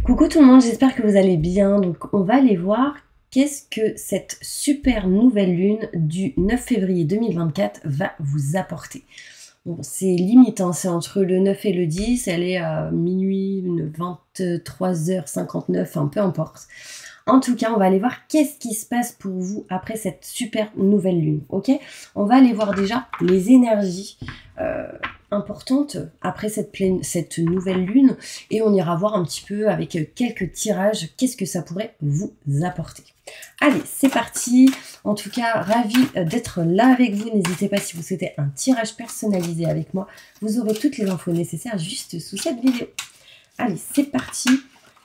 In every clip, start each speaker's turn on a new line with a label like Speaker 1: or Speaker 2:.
Speaker 1: Coucou tout le monde, j'espère que vous allez bien. Donc on va aller voir qu'est-ce que cette super nouvelle lune du 9 février 2024 va vous apporter. Bon, c'est limite, hein, c'est entre le 9 et le 10, elle est à minuit, 23h59, enfin peu importe. En tout cas, on va aller voir qu'est-ce qui se passe pour vous après cette super nouvelle lune, ok? On va aller voir déjà les énergies importantes après cette nouvelle lune et on ira voir un petit peu avec quelques tirages qu'est-ce que ça pourrait vous apporter. Allez, c'est parti. En tout cas, ravie d'être là avec vous. N'hésitez pas si vous souhaitez un tirage personnalisé avec moi. Vous aurez toutes les infos nécessaires juste sous cette vidéo. Allez, c'est parti.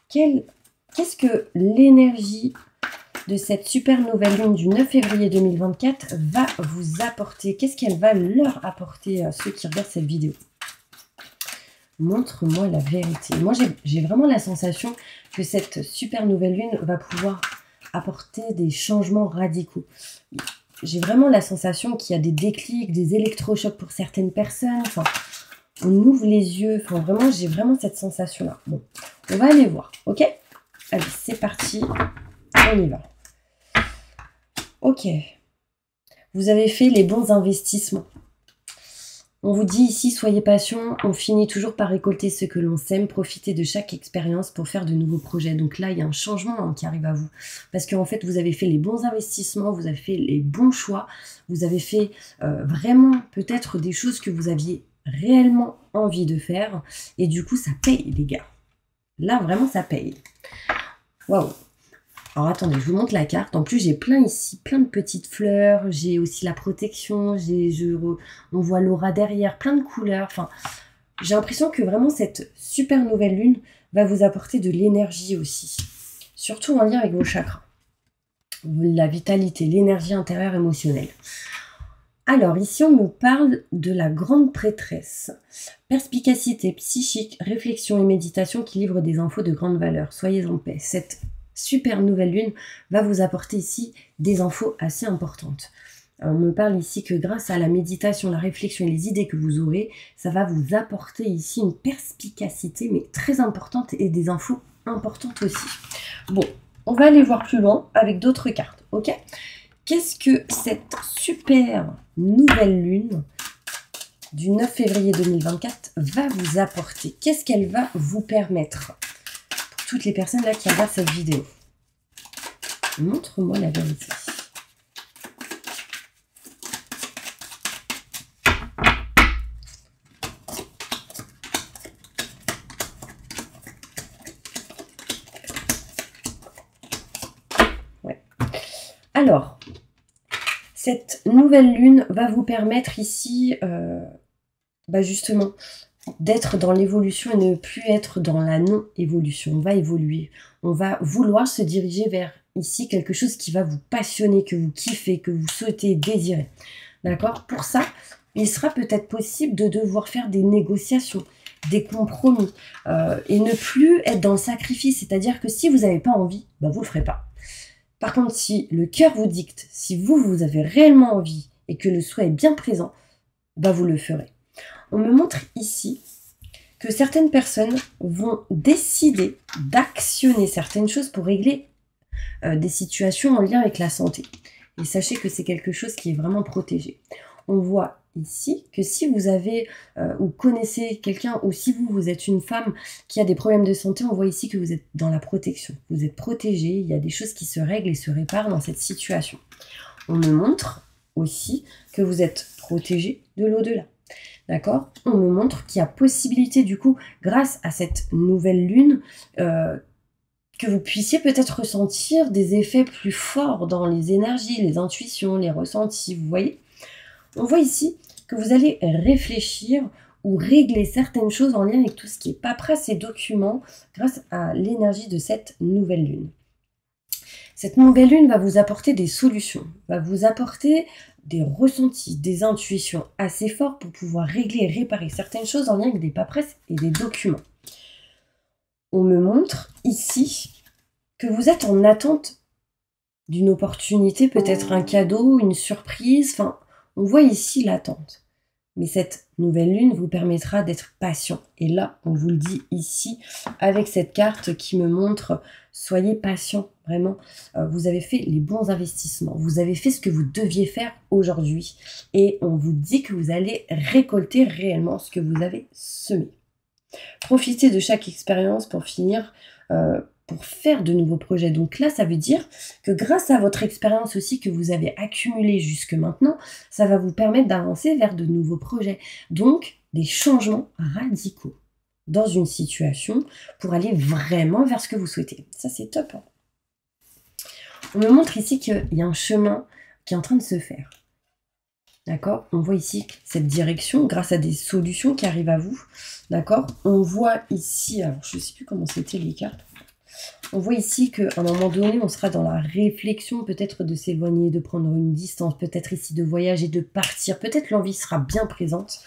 Speaker 1: Qu'est-ce que l'énergie de cette super nouvelle lune du 9 février 2024 va vous apporter? Qu'est-ce qu'elle va leur apporter à ceux qui regardent cette vidéo? Montre-moi la vérité. Moi, j'ai vraiment la sensation que cette super nouvelle lune va pouvoir apporter des changements radicaux. J'ai vraiment la sensation qu'il y a des déclics, des électrochocs pour certaines personnes. Enfin, on ouvre les yeux. Enfin, vraiment, j'ai vraiment cette sensation-là. Bon, on va aller voir, ok? Allez, c'est parti. On y va. Ok. Vous avez fait les bons investissements. On vous dit ici, soyez patient, on finit toujours par récolter ce que l'on sème, profitez de chaque expérience pour faire de nouveaux projets. Donc là, il y a un changement qui arrive à vous. Parce qu'en fait, vous avez fait les bons investissements, vous avez fait les bons choix, vous avez fait vraiment peut-être des choses que vous aviez réellement envie de faire. Et du coup, ça paye, les gars. Là, vraiment, ça paye. Waouh! Alors attendez, je vous montre la carte. En plus, j'ai plein ici, plein de petites fleurs. J'ai aussi la protection. On voit l'aura derrière, plein de couleurs. Enfin, j'ai l'impression que vraiment cette super nouvelle lune va vous apporter de l'énergie aussi. Surtout en lien avec vos chakras. La vitalité, l'énergie intérieure émotionnelle. Alors ici, on nous parle de la grande prêtresse. Perspicacité psychique, réflexion et méditation qui livrent des infos de grande valeur. Soyez en paix. Cette super nouvelle lune va vous apporter ici des infos assez importantes. On me parle ici que grâce à la méditation, la réflexion et les idées que vous aurez, ça va vous apporter ici une perspicacité mais très importante et des infos importantes aussi. Bon, on va aller voir plus loin avec d'autres cartes, ok? Qu'est-ce que cette super nouvelle lune du 9 février 2024 va vous apporter? Qu'est-ce qu'elle va vous permettre? Toutes les personnes là qui regardent cette vidéo. Montre-moi la vérité. Ouais. Alors, cette nouvelle lune va vous permettre ici, justement, d'être dans l'évolution et ne plus être dans la non-évolution. On va évoluer. On va vouloir se diriger vers ici quelque chose qui va vous passionner, que vous kiffez, que vous souhaitez, désirez. D'accord? Pour ça, il sera peut-être possible de devoir faire des négociations, des compromis et ne plus être dans le sacrifice. C'est-à-dire que si vous n'avez pas envie, vous ne le ferez pas. Par contre, si le cœur vous dicte, si vous avez réellement envie et que le souhait est bien présent, vous le ferez. On me montre ici que certaines personnes vont décider d'actionner certaines choses pour régler des situations en lien avec la santé. Et sachez que c'est quelque chose qui est vraiment protégé. On voit ici que si vous avez ou connaissez quelqu'un ou si vous êtes une femme qui a des problèmes de santé, on voit ici que vous êtes dans la protection. Vous êtes protégé, il y a des choses qui se règlent et se réparent dans cette situation. On me montre aussi que vous êtes protégé de l'au-delà. D'accord? On me montre qu'il y a possibilité du coup, grâce à cette nouvelle lune, que vous puissiez peut-être ressentir des effets plus forts dans les énergies, les intuitions, les ressentis, vous voyez? On voit ici que vous allez réfléchir ou régler certaines choses en lien avec tout ce qui est paperasse et documents grâce à l'énergie de cette nouvelle lune. Cette nouvelle lune va vous apporter des solutions, va vous apporter des ressentis, des intuitions assez forts pour pouvoir régler et réparer certaines choses en lien avec des paperasses et des documents. On me montre ici que vous êtes en attente d'une opportunité, peut-être un cadeau, une surprise. Enfin, on voit ici l'attente. Mais cette nouvelle lune vous permettra d'être patient. Et là, on vous le dit ici, avec cette carte qui me montre, soyez patient, vraiment. Vous avez fait les bons investissements. Vous avez fait ce que vous deviez faire aujourd'hui. Et on vous dit que vous allez récolter réellement ce que vous avez semé. Profitez de chaque expérience pour finir, pour faire de nouveaux projets. Donc là, ça veut dire que grâce à votre expérience aussi que vous avez accumulée jusque maintenant, ça va vous permettre d'avancer vers de nouveaux projets. Donc, des changements radicaux dans une situation pour aller vraiment vers ce que vous souhaitez. Ça, c'est top, hein. On me montre ici qu'il y a un chemin qui est en train de se faire. D'accord? On voit ici cette direction grâce à des solutions qui arrivent à vous. D'accord? On voit ici, alors je ne sais plus comment c'était les cartes. On voit ici qu'à un moment donné, on sera dans la réflexion peut-être de s'éloigner, de prendre une distance, peut-être ici de voyager, de partir. Peut-être l'envie sera bien présente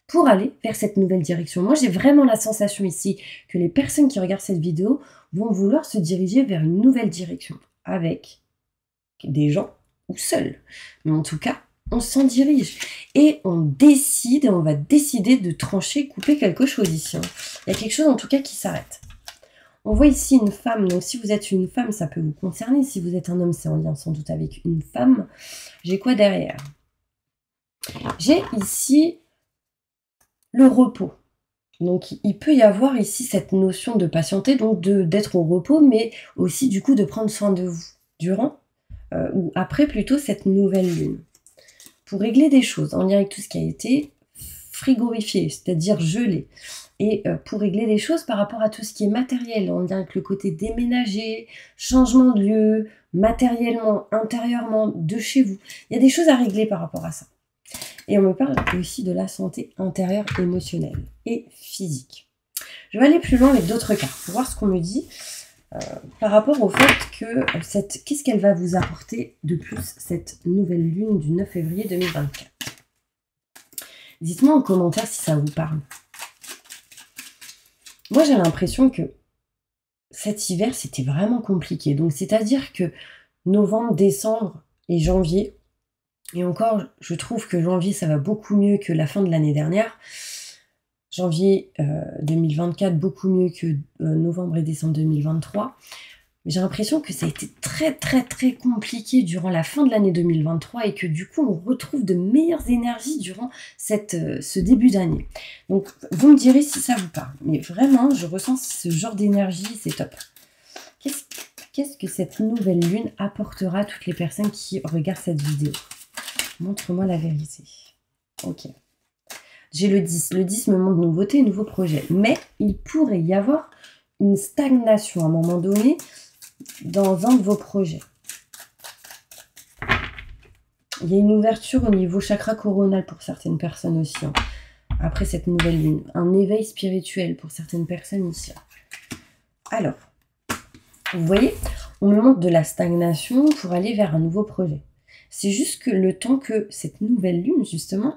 Speaker 1: pour aller vers cette nouvelle direction. Moi, j'ai vraiment la sensation ici que les personnes qui regardent cette vidéo vont vouloir se diriger vers une nouvelle direction avec des gens ou seuls. Mais en tout cas, on s'en dirige et on décide, et on va décider de trancher, couper quelque chose ici, hein. Il y a quelque chose en tout cas qui s'arrête. On voit ici une femme, donc si vous êtes une femme, ça peut vous concerner. Si vous êtes un homme, c'est en lien sans doute avec une femme. J'ai quoi derrière? J'ai ici le repos. Donc il peut y avoir ici cette notion de patienter, donc d'être au repos, mais aussi du coup de prendre soin de vous durant ou après plutôt cette nouvelle lune. Pour régler des choses en lien avec tout ce qui a été frigorifié, c'est-à-dire gelé. Et pour régler des choses par rapport à tout ce qui est matériel, en lien avec le côté déménager, changement de lieu, matériellement, intérieurement, de chez vous. Il y a des choses à régler par rapport à ça. Et on me parle aussi de la santé intérieure, émotionnelle et physique. Je vais aller plus loin avec d'autres cartes pour voir ce qu'on me dit par rapport au fait que qu'est-ce qu'elle va vous apporter de plus cette nouvelle lune du 9 février 2024. Dites-moi en commentaire si ça vous parle. Moi, j'ai l'impression que cet hiver, c'était vraiment compliqué. Donc, c'est-à-dire que novembre, décembre et janvier, et encore, je trouve que janvier, ça va beaucoup mieux que la fin de l'année dernière. Janvier 2024, beaucoup mieux que novembre et décembre 2023. Mais j'ai l'impression que ça a été très compliqué durant la fin de l'année 2023 et que du coup, on retrouve de meilleures énergies durant ce début d'année. Donc, vous me direz si ça vous parle. Mais vraiment, je ressens ce genre d'énergie, c'est top. Qu'est-ce que cette nouvelle lune apportera à toutes les personnes qui regardent cette vidéo? Montre-moi la vérité. Ok. J'ai le 10. Le 10 me montre nouveauté, nouveau projet. Mais il pourrait y avoir une stagnation à un moment donné dans un de vos projets. Il y a une ouverture au niveau chakra coronal pour certaines personnes aussi, hein. Après cette nouvelle lune. Un éveil spirituel pour certaines personnes ici. Alors, vous voyez, on me montre de la stagnation pour aller vers un nouveau projet. C'est juste que le temps que cette nouvelle lune, justement,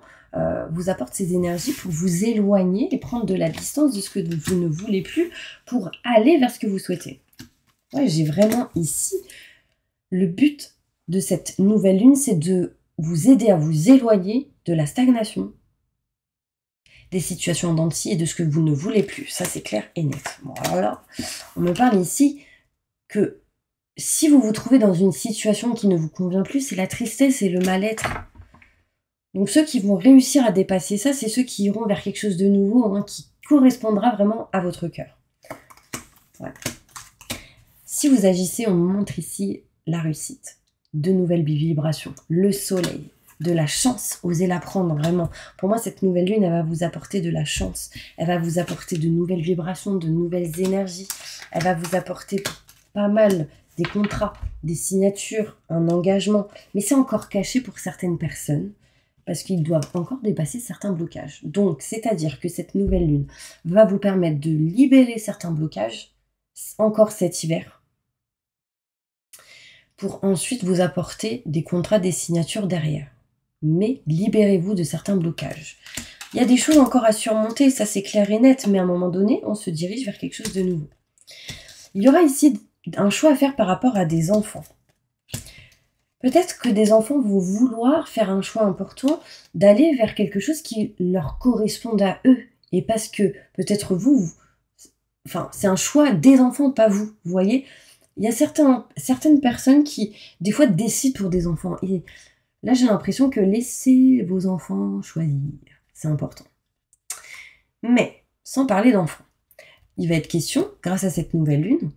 Speaker 1: vous apporte ces énergies pour vous éloigner et prendre de la distance de ce que vous ne voulez plus pour aller vers ce que vous souhaitez. Ouais, j'ai vraiment ici, le but de cette nouvelle lune, c'est de vous aider à vous éloigner de la stagnation, des situations en dents de scie et de ce que vous ne voulez plus. Ça, c'est clair et net. Bon, alors là, on me parle ici que si vous vous trouvez dans une situation qui ne vous convient plus, c'est la tristesse et le mal-être. Donc ceux qui vont réussir à dépasser ça, c'est ceux qui iront vers quelque chose de nouveau, hein, qui correspondra vraiment à votre cœur. Ouais. Si vous agissez, on me montre ici la réussite, de nouvelles vibrations, le soleil, de la chance, osez la prendre vraiment. Pour moi, cette nouvelle lune, elle va vous apporter de la chance, elle va vous apporter de nouvelles vibrations, de nouvelles énergies, elle va vous apporter pas mal des contrats, des signatures, un engagement, mais c'est encore caché pour certaines personnes parce qu'ils doivent encore dépasser certains blocages. Donc, c'est-à-dire que cette nouvelle lune va vous permettre de libérer certains blocages, encore cet hiver, pour ensuite vous apporter des contrats, des signatures derrière. Mais libérez-vous de certains blocages. Il y a des choses encore à surmonter, ça c'est clair et net, mais à un moment donné, on se dirige vers quelque chose de nouveau. Il y aura ici un choix à faire par rapport à des enfants. Peut-être que des enfants vont vouloir faire un choix important, d'aller vers quelque chose qui leur corresponde à eux. Et parce que peut-être enfin, c'est un choix des enfants, pas vous. Vous voyez, il y a certaines personnes qui, des fois, décident pour des enfants. Et là, j'ai l'impression que laissez vos enfants choisir. C'est important. Mais, sans parler d'enfants, il va être question, grâce à cette nouvelle lune,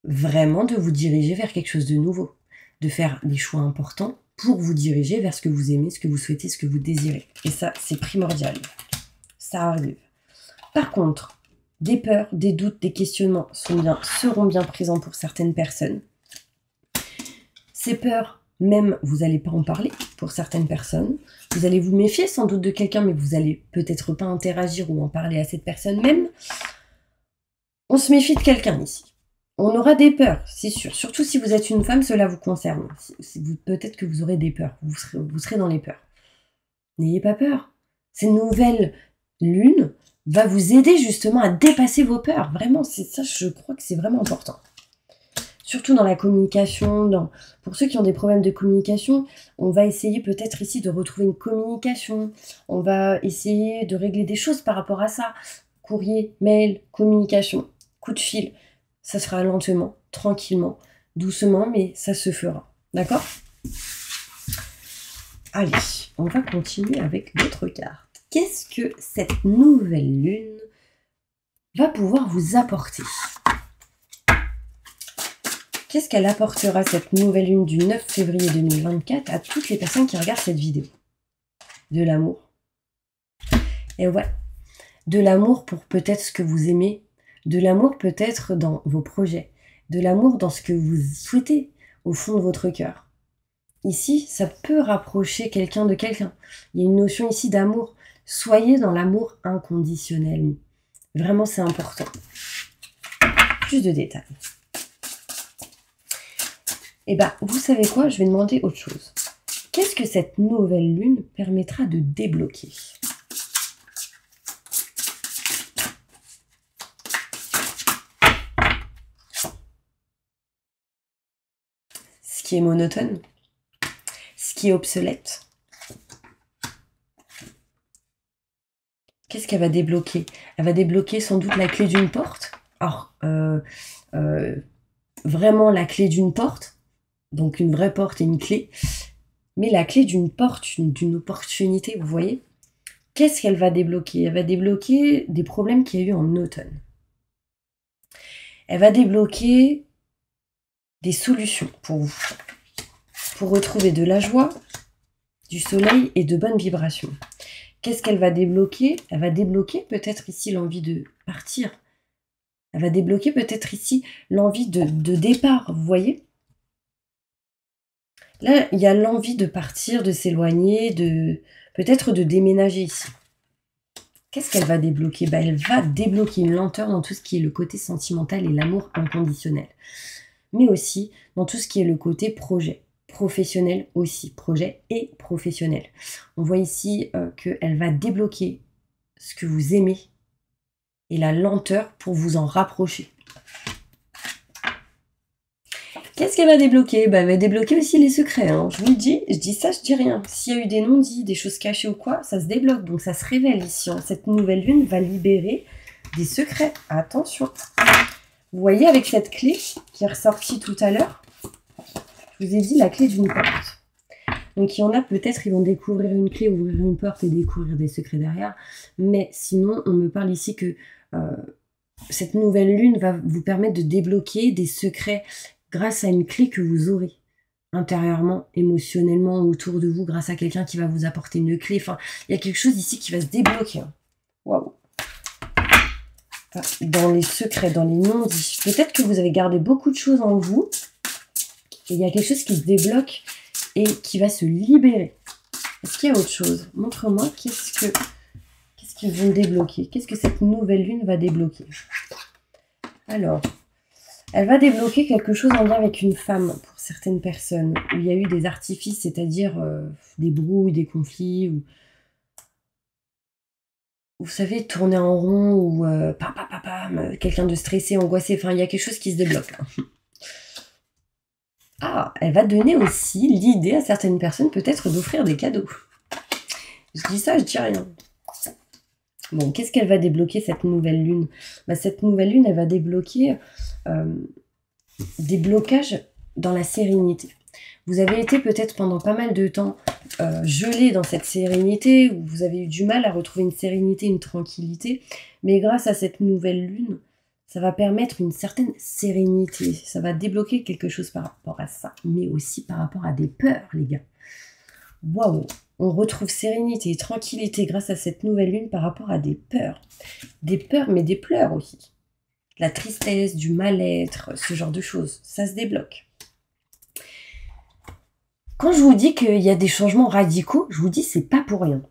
Speaker 1: vraiment de vous diriger vers quelque chose de nouveau. De faire des choix importants pour vous diriger vers ce que vous aimez, ce que vous souhaitez, ce que vous désirez. Et ça, c'est primordial. Ça arrive. Par contre, des peurs, des doutes, des questionnements seront bien présents pour certaines personnes. Ces peurs, même, vous n'allez pas en parler pour certaines personnes. Vous allez vous méfier sans doute de quelqu'un, mais vous n'allez peut-être pas interagir ou en parler à cette personne même. On se méfie de quelqu'un ici. On aura des peurs, c'est sûr. Surtout si vous êtes une femme, cela vous concerne. Peut-être que vous aurez des peurs. Vous serez dans les peurs. N'ayez pas peur. Cette nouvelle lune va vous aider justement à dépasser vos peurs. Vraiment, c'est ça, je crois que c'est vraiment important. Surtout dans la communication. Pour ceux qui ont des problèmes de communication, on va essayer peut-être ici de retrouver une communication. On va essayer de régler des choses par rapport à ça. Courrier, mail, communication, coup de fil. Ça se fera lentement, tranquillement, doucement, mais ça se fera. D'accord? Allez, on va continuer avec d'autres cartes. Qu'est-ce que cette nouvelle lune va pouvoir vous apporter? Qu'est-ce qu'elle apportera, cette nouvelle lune du 9 février 2024, à toutes les personnes qui regardent cette vidéo? De l'amour. Et ouais, de l'amour pour peut-être ce que vous aimez, de l'amour peut-être dans vos projets, de l'amour dans ce que vous souhaitez au fond de votre cœur. Ici, ça peut rapprocher quelqu'un de quelqu'un. Il y a une notion ici d'amour. Soyez dans l'amour inconditionnel. Vraiment, c'est important. Plus de détails. Eh bien, vous savez quoi? Je vais demander autre chose. Qu'est-ce que cette nouvelle lune permettra de débloquer? Ce qui est monotone, ce qui est obsolète. Qu'est-ce qu'elle va débloquer? Elle va débloquer sans doute la clé d'une porte. Alors, vraiment la clé d'une porte, donc une vraie porte et une clé, mais la clé d'une porte, d'une opportunité, vous voyez? Qu'est-ce qu'elle va débloquer? Elle va débloquer des problèmes qu'il y a eu en automne. Elle va débloquer des solutions pour vous, pour retrouver de la joie, du soleil et de bonnes vibrations. Qu'est-ce qu'elle va débloquer? Elle va débloquer peut-être ici l'envie de partir. Elle va débloquer peut-être ici l'envie de départ, vous voyez? Là, il y a l'envie de partir, de s'éloigner, peut-être de déménager ici. Qu'est-ce qu'elle va débloquer? Elle va débloquer une lenteur dans tout ce qui est le côté sentimental et l'amour inconditionnel. Mais aussi dans tout ce qui est le côté projet. Professionnel aussi, projet et professionnel. On voit ici qu'elle va débloquer ce que vous aimez et la lenteur pour vous en rapprocher. Qu'est-ce qu'elle va débloquer? Elle va débloquer aussi les secrets. Hein. Je vous le dis, je dis ça, je dis rien. S'il y a eu des non-dits, des choses cachées ou quoi, ça se débloque. Donc ça se révèle ici. Hein. Cette nouvelle lune va libérer des secrets. Attention. Vous voyez avec cette clé qui est ressortie tout à l'heure, je vous ai dit la clé d'une porte. Donc il y en a peut-être, ils vont découvrir une clé, ouvrir une porte et découvrir des secrets derrière. Mais sinon, on me parle ici que cette nouvelle lune va vous permettre de débloquer des secrets grâce à une clé que vous aurez intérieurement, émotionnellement, autour de vous, grâce à quelqu'un qui va vous apporter une clé. Enfin, il y a quelque chose ici qui va se débloquer. Waouh! Dans les secrets, dans les non-dits. Peut-être que vous avez gardé beaucoup de choses en vous. Et il y a quelque chose qui se débloque et qui va se libérer. Est-ce qu'il y a autre chose? Montre-moi qu'est-ce qu'ils vont débloquer. Qu'est-ce que cette nouvelle lune va débloquer? Alors, elle va débloquer quelque chose en lien avec une femme pour certaines personnes. Où il y a eu des artifices, c'est-à-dire des brouilles, des conflits, ou vous savez, tourner en rond, ou quelqu'un de stressé, angoissé. Enfin, il y a quelque chose qui se débloque. Hein. Ah, elle va donner aussi l'idée à certaines personnes peut-être d'offrir des cadeaux. Je dis ça, je dis rien. Bon, qu'est-ce qu'elle va débloquer cette nouvelle lune? Cette nouvelle lune, elle va débloquer des blocages dans la sérénité. Vous avez été peut-être pendant pas mal de temps gelé dans cette sérénité, où vous avez eu du mal à retrouver une sérénité, une tranquillité, mais grâce à cette nouvelle lune, ça va permettre une certaine sérénité, ça va débloquer quelque chose par rapport à ça, mais aussi par rapport à des peurs, les gars. Waouh! On retrouve sérénité et tranquillité grâce à cette nouvelle lune par rapport à des peurs, mais des pleurs aussi. La tristesse, du mal-être, ce genre de choses, ça se débloque. Quand je vous dis qu'il y a des changements radicaux, je vous dis c'est pas pour rien.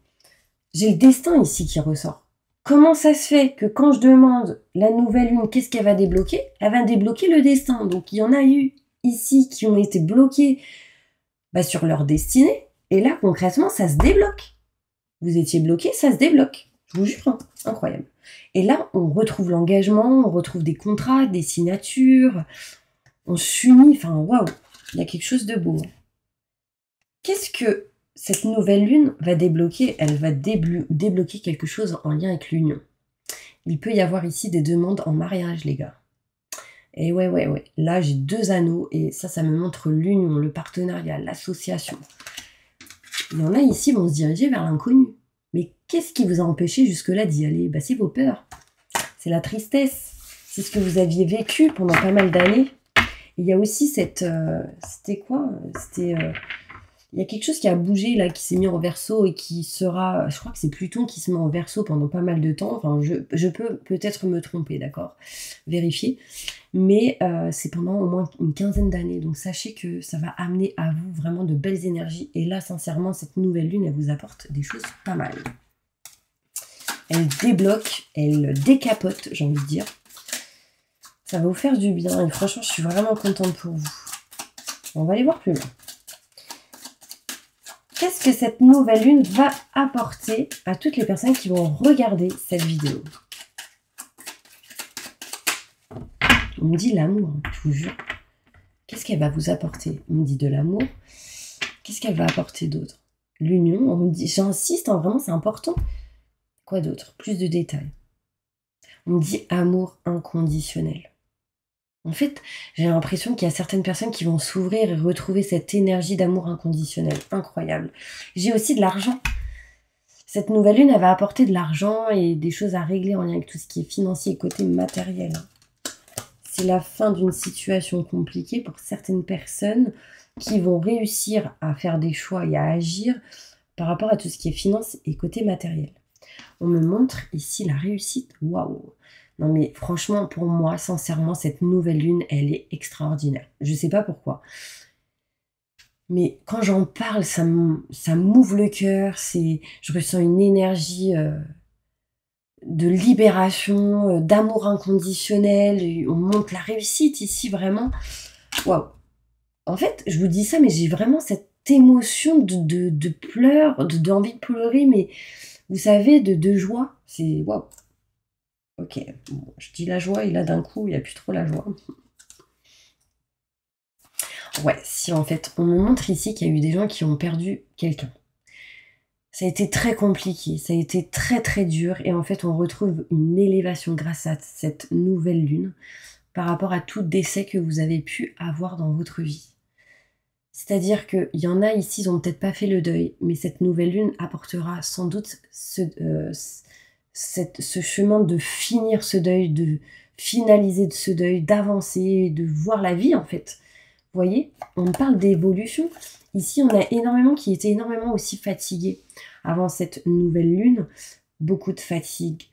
Speaker 1: J'ai le destin ici qui ressort. Comment ça se fait que quand je demande la nouvelle lune, qu'est-ce qu'elle va débloquer? Elle va débloquer le destin. Donc il y en a eu ici qui ont été bloqués sur leur destinée. Et là, concrètement, ça se débloque. Vous étiez bloqué, ça se débloque. Je vous jure, incroyable. Et là, on retrouve l'engagement, on retrouve des contrats, des signatures. On s'unit, enfin, waouh, il y a quelque chose de beau. Qu'est-ce que cette nouvelle lune va débloquer? Elle va débloquer quelque chose en lien avec l'union. Il peut y avoir ici des demandes en mariage, les gars. Et ouais. Là, j'ai 2 anneaux et ça me montre l'union, le partenariat, l'association. Il y en a ici qui vont se diriger vers l'inconnu. Mais qu'est-ce qui vous a empêché jusque-là d'y aller? C'est vos peurs. C'est la tristesse. C'est ce que vous aviez vécu pendant pas mal d'années. Il y a aussi cette... c'était quoi? C'était... il y a quelque chose qui a bougé là, qui s'est mis en verso et qui sera... Je crois que c'est Pluton qui se met en verso pendant pas mal de temps. Enfin, je peux peut-être me tromper, d'accord? Vérifier. Mais c'est pendant au moins une quinzaine d'années. Donc sachez que ça va amener à vous vraiment de belles énergies. Et là, sincèrement, cette nouvelle lune, elle vous apporte des choses pas mal. Elle débloque, elle décapote, j'ai envie de dire. Ça va vous faire du bien. Et franchement, je suis vraiment contente pour vous. On va aller voir plus loin. Qu'est-ce que cette nouvelle lune va apporter à toutes les personnes qui vont regarder cette vidéo? On me dit l'amour, je vous jure. Qu'est-ce qu'elle va vous apporter? On me dit de l'amour. Qu'est-ce qu'elle va apporter d'autre? L'union, on me dit, j'insiste, vraiment, c'est important. Quoi d'autre? Plus de détails. On me dit amour inconditionnel. En fait, j'ai l'impression qu'il y a certaines personnes qui vont s'ouvrir et retrouver cette énergie d'amour inconditionnel. Incroyable. J'ai aussi de l'argent. Cette nouvelle lune, elle va apporter de l'argent et des choses à régler en lien avec tout ce qui est financier et côté matériel. C'est la fin d'une situation compliquée pour certaines personnes qui vont réussir à faire des choix et à agir par rapport à tout ce qui est finance et côté matériel. On me montre ici la réussite. Waouh! Non mais franchement, pour moi, sincèrement, cette nouvelle lune, elle est extraordinaire. Je ne sais pas pourquoi. Mais quand j'en parle, ça m'ouvre le cœur. Je ressens une énergie... de libération, d'amour inconditionnel. On montre la réussite ici, vraiment. Waouh! En fait, je vous dis ça, mais j'ai vraiment cette émotion de pleurs, d'envie de pleurer, mais vous savez, de joie. C'est waouh! Ok, bon, je dis la joie, et là, d'un coup, il n'y a plus trop la joie. Ouais, si, en fait, on me montre ici qu'il y a eu des gens qui ont perdu quelqu'un. Ça a été très compliqué, ça a été très très dur et en fait on retrouve une élévation grâce à cette nouvelle lune par rapport à tout décès que vous avez pu avoir dans votre vie. C'est-à-dire qu'il y en a ici, ils n'ont peut-être pas fait le deuil, mais cette nouvelle lune apportera sans doute ce chemin de finir ce deuil, de finaliser ce deuil, d'avancer, de voir la vie en fait. Vous voyez, on parle d'évolution. Ici, on a énormément qui étaient énormément aussi fatigués avant cette nouvelle lune. Beaucoup de fatigue,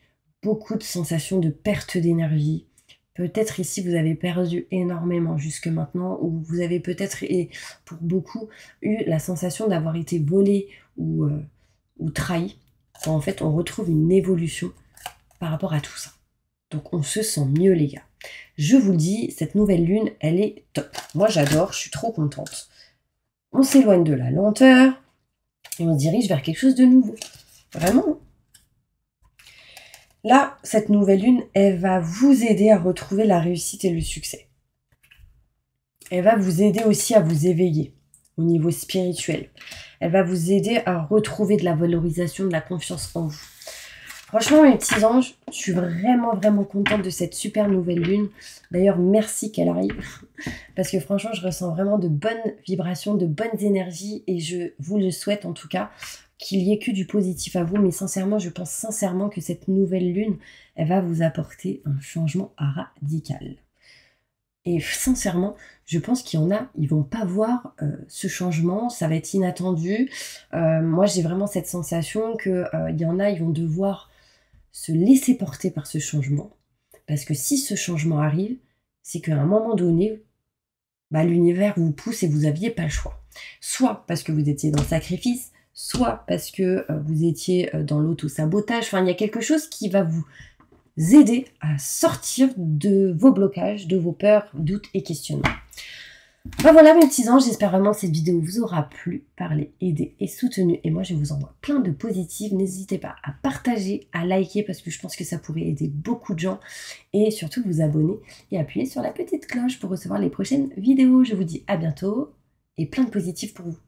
Speaker 1: beaucoup de sensations de perte d'énergie. Peut-être ici, vous avez perdu énormément jusque maintenant, ou vous avez peut-être, et pour beaucoup, eu la sensation d'avoir été volé ou trahi. En fait, on retrouve une évolution par rapport à tout ça. Donc, on se sent mieux, les gars. Je vous le dis, cette nouvelle lune, elle est top. Moi, j'adore, je suis trop contente. On s'éloigne de la lenteur et on se dirige vers quelque chose de nouveau. Vraiment. Là, cette nouvelle lune, elle va vous aider à retrouver la réussite et le succès. Elle va vous aider aussi à vous éveiller au niveau spirituel. Elle va vous aider à retrouver de la valorisation, de la confiance en vous. Franchement, mes petits anges, je suis vraiment, vraiment contente de cette super nouvelle lune. D'ailleurs, merci qu'elle arrive. Parce que franchement, je ressens vraiment de bonnes vibrations, de bonnes énergies. Et je vous le souhaite en tout cas, qu'il y ait que du positif à vous. Mais sincèrement, je pense sincèrement que cette nouvelle lune, elle va vous apporter un changement radical. Et sincèrement, je pense qu'il y en a, ils vont pas voir ce changement, ça va être inattendu. Moi, j'ai vraiment cette sensation qu'il y en a, ils vont devoir se laisser porter par ce changement. Parce que si ce changement arrive, c'est qu'à un moment donné, bah, l'univers vous pousse et vous n'aviez pas le choix. Soit parce que vous étiez dans le sacrifice, soit parce que vous étiez dans l'auto-sabotage. Enfin, il y a quelque chose qui va vous aider à sortir de vos blocages, de vos peurs, doutes et questionnements. Ben voilà mes petits anges, j'espère vraiment que cette vidéo vous aura plu, parlé, aidé et soutenu. Et moi je vous envoie plein de positifs. N'hésitez pas à partager, à liker parce que je pense que ça pourrait aider beaucoup de gens. Et surtout vous abonner et appuyer sur la petite cloche pour recevoir les prochaines vidéos. Je vous dis à bientôt et plein de positifs pour vous.